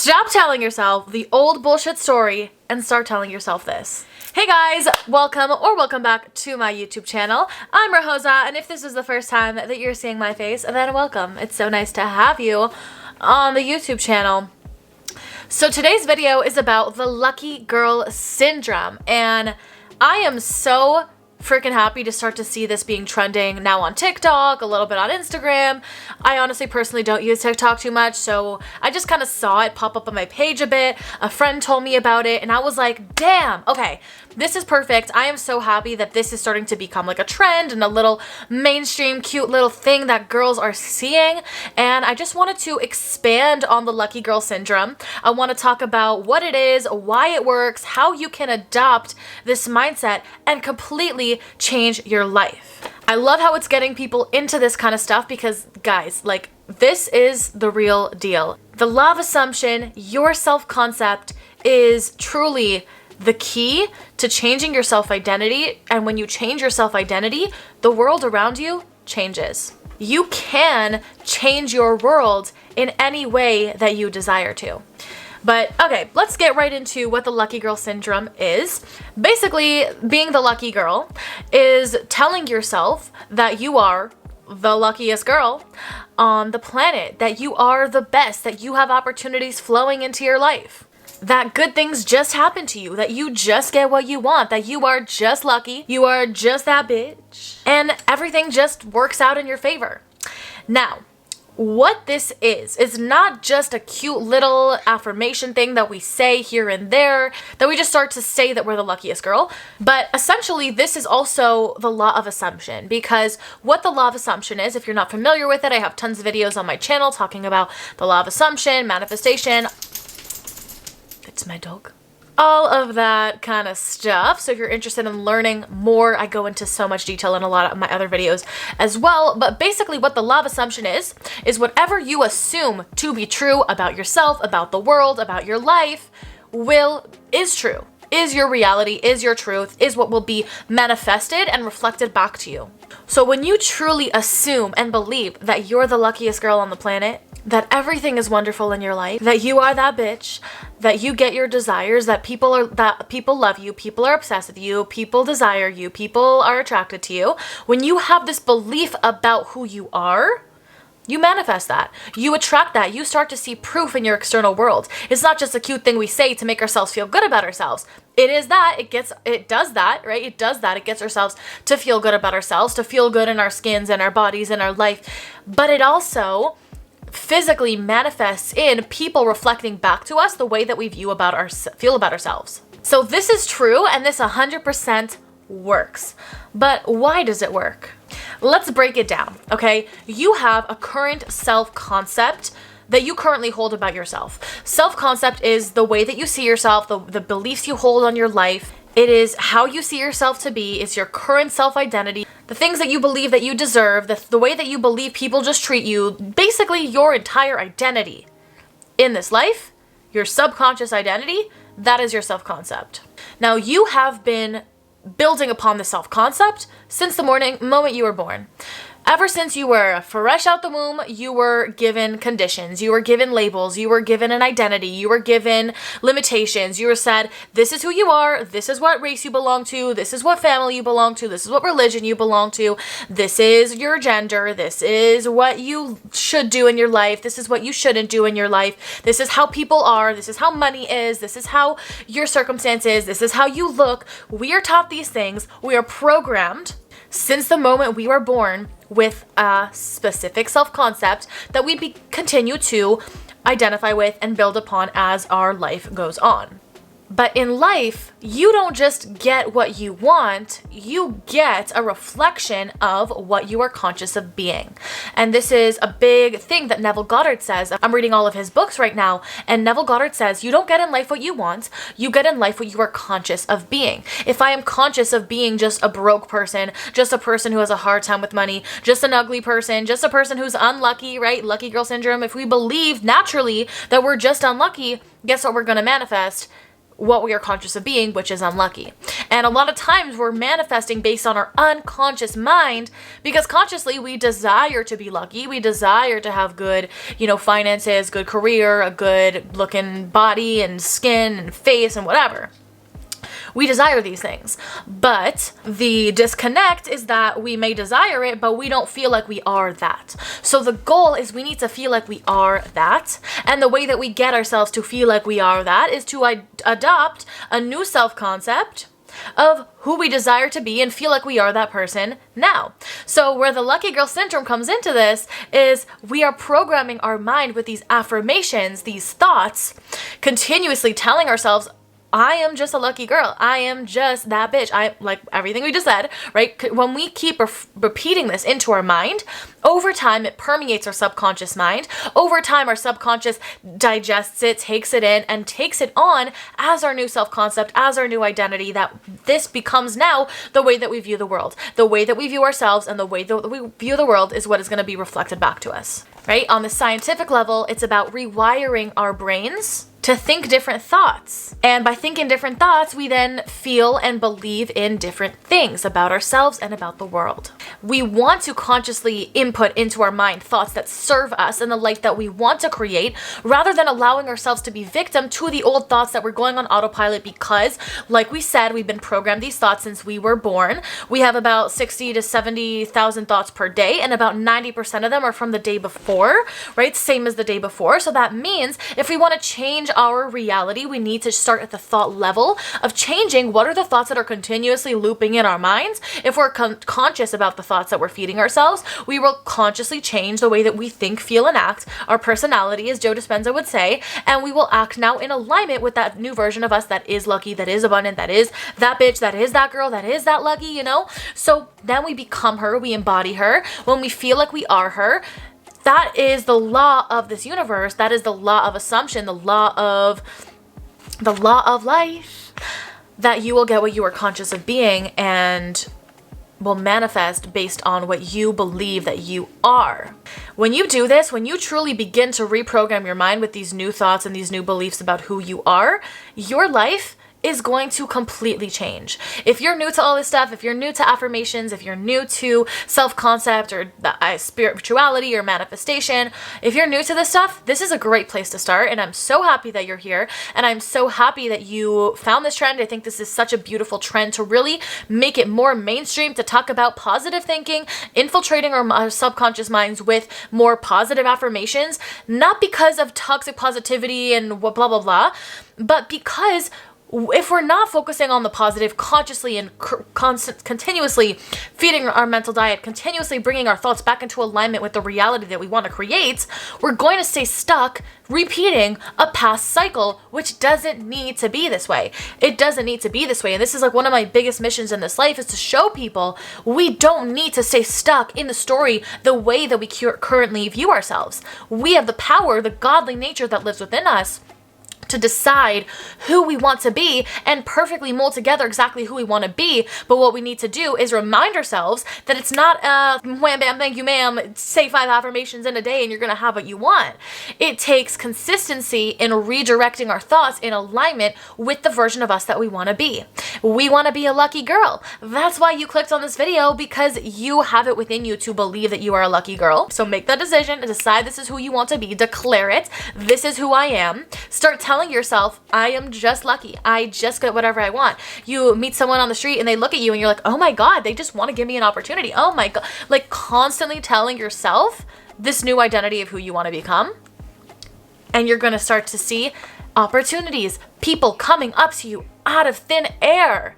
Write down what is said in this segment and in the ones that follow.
Stop telling yourself the old bullshit story and start telling yourself this. Hey guys, welcome back to my YouTube channel. I'm Rohosa, and if this is the first time that you're seeing my face, then welcome. It's so nice to have you on the YouTube channel. So today's video is about the lucky girl syndrome, and I am so freaking happy to start to see this being trending now on TikTok, a little bit on Instagram. I honestly personally don't use TikTok too much, so I just kind of saw it pop up on my page a bit. A friend told me about it and I was like, damn, okay, this is perfect. I am so happy that this is starting to become like a trend and a little mainstream cute little thing that girls are seeing. And I just wanted to expand on the lucky girl syndrome. I want to talk about what it is, why it works, how you can adopt this mindset and completely change your life. I love how it's getting people into this kind of stuff because, guys, like, this is the real deal. The law of assumption, your self-concept, is truly the key to changing your self-identity. And when you change your self-identity, the world around you changes. You can change your world in any way that you desire to. But okay, let's get right into what the lucky girl syndrome is. Basically, being the lucky girl is telling yourself that you are the luckiest girl on the planet, that you are the best, that you have opportunities flowing into your life, that good things just happen to you, that you just get what you want, that you are just lucky, you are just that bitch, and everything just works out in your favor. Now, what this is not just a cute little affirmation thing that we say here and there, that we just start to say that we're the luckiest girl, but essentially this is also the law of assumption, because what the law of assumption is, if you're not familiar with it, I have tons of videos on my channel talking about the law of assumption, manifestation. It's my dog. All of that kind of stuff. So if you're interested in learning more, I go into so much detail in a lot of my other videos as well. But basically what the law of assumption is whatever you assume to be true about yourself, about the world, about your life, is true, is your reality, is your truth, is what will be manifested and reflected back to you. So when you truly assume and believe that you're the luckiest girl on the planet, that everything is wonderful in your life, that you are that bitch, that you get your desires, that people love you, people are obsessed with you, people desire you, people are attracted to you. When you have this belief about who you are, you manifest that. You attract that. You start to see proof in your external world. It's not just a cute thing we say to make ourselves feel good about ourselves. It is that. It does that, right? It does that. It gets ourselves to feel good about ourselves, to feel good in our skins and our bodies and our life. But it also physically manifests in people reflecting back to us the way that we feel about ourselves. So this is true, and this 100% works. But why does it work? Let's break it down, okay? You have a current self-concept that you currently hold about yourself. Self-concept is the way that you see yourself, the beliefs you hold on your life. It is how you see yourself to be. It's your current self-identity, the things that you believe that you deserve, the way that you believe people just treat you, basically your entire identity in this life, your subconscious identity, that is your self-concept. Now, you have been building upon the self-concept since the moment you were born. Ever since you were fresh out the womb, you were given conditions, you were given labels, you were given an identity, you were given limitations. You were said, this is who you are, this is what race you belong to, this is what family you belong to, this is what religion you belong to, this is your gender, this is what you should do in your life, this is what you shouldn't do in your life, this is how people are, this is how money is, this is how your circumstance is, this is how you look. We are taught these things. We are programmed since the moment we were born with a specific self-concept that we continue to identify with and build upon as our life goes on. But in life, you don't just get what you want, you get a reflection of what you are conscious of being. And this is a big thing that Neville Goddard says. I'm reading all of his books right now, and Neville Goddard says, you don't get in life what you want, you get in life what you are conscious of being. If I am conscious of being just a broke person, just a person who has a hard time with money, just an ugly person, just a person who's unlucky, right? Lucky girl syndrome. If we believe naturally that we're just unlucky, guess what we're going to manifest? what we are conscious of being, which is unlucky. And a lot of times we're manifesting based on our unconscious mind, because consciously we desire to be lucky. We desire to have good, finances, good career, a good looking body and skin and face and whatever. We desire these things, but the disconnect is that we may desire it, but we don't feel like we are that. So the goal is we need to feel like we are that. And the way that we get ourselves to feel like we are that is to adopt a new self-concept of who we desire to be and feel like we are that person now. So where the lucky girl syndrome comes into this is we are programming our mind with these affirmations, these thoughts, continuously telling ourselves, I am just a lucky girl. I am just that bitch. I like everything we just said, right? When we keep repeating this into our mind, over time it permeates our subconscious mind. Over time our subconscious digests it, takes it in, and takes it on as our new self-concept, as our new identity, that this becomes now the way that we view the world. The way that we view ourselves and the way that we view the world is what is going to be reflected back to us, right? On the scientific level, it's about rewiring our brains to think different thoughts. And by thinking different thoughts, we then feel and believe in different things about ourselves and about the world. We want to consciously input into our mind thoughts that serve us in the life that we want to create, rather than allowing ourselves to be victim to the old thoughts that we're going on autopilot, because, like we said, we've been programmed these thoughts since we were born. We have about 60 to 70,000 thoughts per day, and about 90% of them are from the day before, right? Same as the day before. So that means if we want to change our reality, we need to start at the thought level of changing what are the thoughts that are continuously looping in our minds. If we're conscious about the thoughts that we're feeding ourselves, we will consciously change the way that we think, feel, and act, our personality, as Joe Dispenza would say, and we will act now in alignment with that new version of us that is lucky, that is abundant, that is that bitch, that is that girl, that is that lucky, So then we become her, we embody her. When we feel like we are her, that is the law of this universe. That is the law of assumption, the law of life, that you will get what you are conscious of being and will manifest based on what you believe that you are. When you do this, when you truly begin to reprogram your mind with these new thoughts and these new beliefs about who you are, your life is going to completely change. If you're new to all this stuff, if you're new to affirmations, if you're new to self-concept or spirituality or manifestation, if you're new to this stuff, this is a great place to start. And I'm so happy that you're here. And I'm so happy that you found this trend. I think this is such a beautiful trend to really make it more mainstream, to talk about positive thinking, infiltrating our subconscious minds with more positive affirmations, not because of toxic positivity and blah, blah, blah, but because if we're not focusing on the positive consciously and continuously feeding our mental diet, continuously bringing our thoughts back into alignment with the reality that we want to create, we're going to stay stuck repeating a past cycle, which doesn't need to be this way. It doesn't need to be this way. And this is like one of my biggest missions in this life, is to show people we don't need to stay stuck in the story the way that we currently view ourselves. We have the power, the godly nature that lives within us, to decide who we want to be and perfectly mold together exactly who we want to be. But what we need to do is remind ourselves that it's not wham bam thank you ma'am, say 5 affirmations in a day and you're gonna have what you want. It takes consistency in redirecting our thoughts in alignment with the version of us that we want to be. We want to be a lucky girl. That's why you clicked on this video, because you have it within you to believe that you are a lucky girl. So make that decision and decide this is who you want to be. Declare it. This is who I am. Start telling yourself, I am just lucky. I just get whatever I want. You meet someone on the street and they look at you and you're like, oh my God, they just want to give me an opportunity. Oh my God. Like constantly telling yourself this new identity of who you want to become. And you're going to start to see opportunities, people coming up to you out of thin air,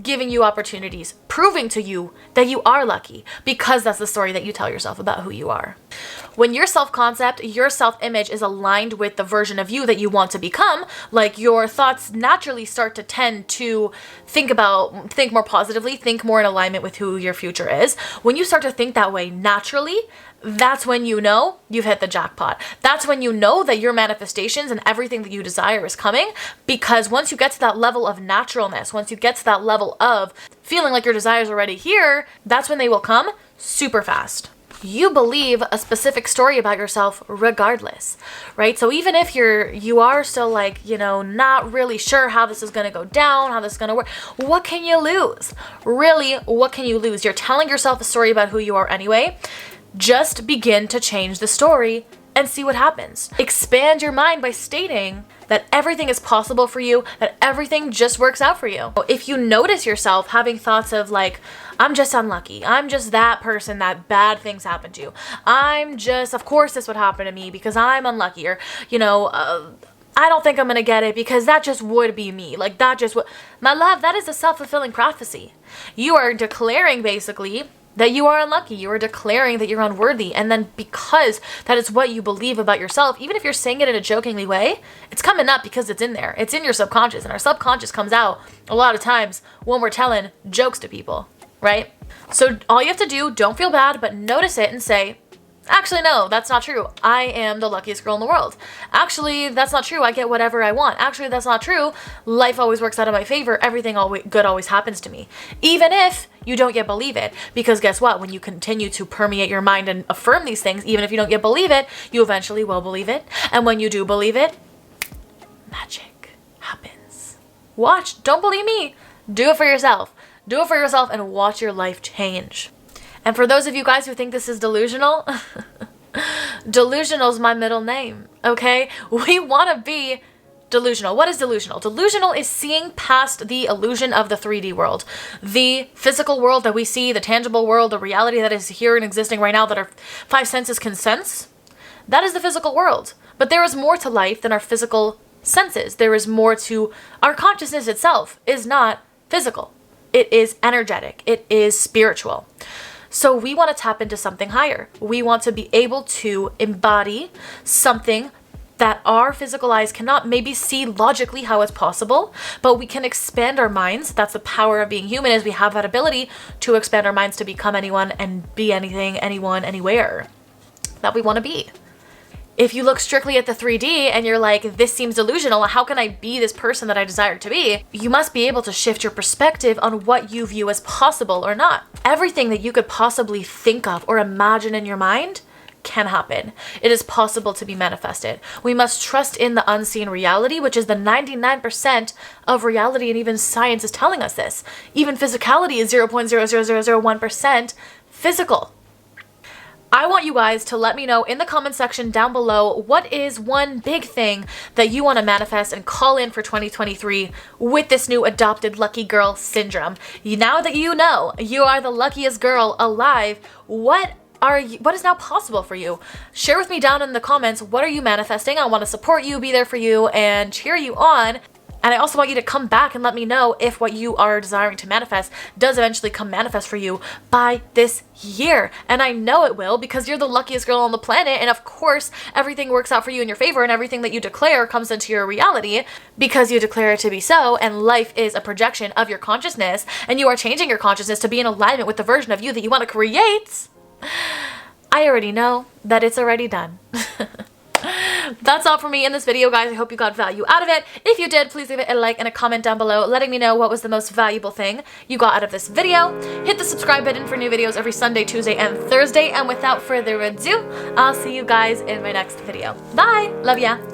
giving you opportunities, proving to you that you are lucky, because that's the story that you tell yourself about who you are. When your self-concept, your self-image is aligned with the version of you that you want to become, like your thoughts naturally start to tend to think more positively, think more in alignment with who your future is. When you start to think that way naturally, that's when you know you've hit the jackpot. That's when you know that your manifestations and everything that you desire is coming, because once you get to that level of naturalness, once you get to that level of feeling like your desires are already here, that's when they will come super fast. you believe a specific story about yourself regardless, right? So even if you are still like, you know, not really sure how this is going to go down, how this is going to work, what can you lose? Really, what can you lose? You're telling yourself a story about who you are anyway. Just begin to change the story and see what happens. Expand your mind by stating that everything is possible for you, that everything just works out for you. If you notice yourself having thoughts of like, I'm just unlucky, I'm just that person that bad things happen to, of course this would happen to me because I'm unlucky, or, you know, I don't think I'm gonna get it because that just would be me. Like that just would, my love, that is a self-fulfilling prophecy. You are declaring basically that you are unlucky. You are declaring that you're unworthy. And then because that is what you believe about yourself, even if you're saying it in a jokingly way, it's coming up because it's in there. It's in your subconscious. And our subconscious comes out a lot of times when we're telling jokes to people, right? So all you have to do, don't feel bad, but notice it and say, actually, no, that's not true. I am the luckiest girl in the world. Actually, that's not true. I get whatever I want. Actually, that's not true. Life always works out in my favor. Everything good always happens to me. Even if you don't yet believe it. Because guess what? When you continue to permeate your mind and affirm these things, even if you don't yet believe it, you eventually will believe it. And when you do believe it, magic happens. Watch. Don't believe me. Do it for yourself. Do it for yourself and watch your life change. And for those of you guys who think this is delusional, delusional is my middle name, okay? We want to be delusional. What is delusional? Delusional is seeing past the illusion of the 3D world. The physical world that we see, the tangible world, the reality that is here and existing right now that our five senses can sense. That is the physical world. But there is more to life than our physical senses. There is more to our consciousness itself is not physical. It is energetic. It is spiritual. So we want to tap into something higher. We want to be able to embody something that our physical eyes cannot maybe see logically how it's possible, but we can expand our minds. That's the power of being human, is we have that ability to expand our minds to become anyone and be anything, anyone, anywhere that we want to be. If you look strictly at the 3D and you're like, this seems delusional, how can I be this person that I desire to be? You must be able to shift your perspective on what you view as possible or not. Everything that you could possibly think of or imagine in your mind can happen. It is possible to be manifested. We must trust in the unseen reality, which is the 99% of reality, and even science is telling us this. Even physicality is 0.00001% physical. I want you guys to let me know in the comment section down below what is one big thing that you want to manifest and call in for 2023 with this new adopted lucky girl syndrome. Now that you know you are the luckiest girl alive, what is now possible for you? Share with me down in the comments, what are you manifesting? I want to support you, be there for you, and cheer you on. And I also want you to come back and let me know if what you are desiring to manifest does eventually come manifest for you by this year. And I know it will, because you're the luckiest girl on the planet. And of course, everything works out for you in your favor, and everything that you declare comes into your reality because you declare it to be so. And life is a projection of your consciousness, and you are changing your consciousness to be in alignment with the version of you that you want to create. I already know that it's already done. That's all for me in this video, guys. I hope you got value out of it. If you did, please leave it a like and a comment down below letting me know what was the most valuable thing you got out of this video. Hit the subscribe button for new videos every Sunday, Tuesday, and Thursday. And without further ado, I'll see you guys in my next video. Bye! Love ya!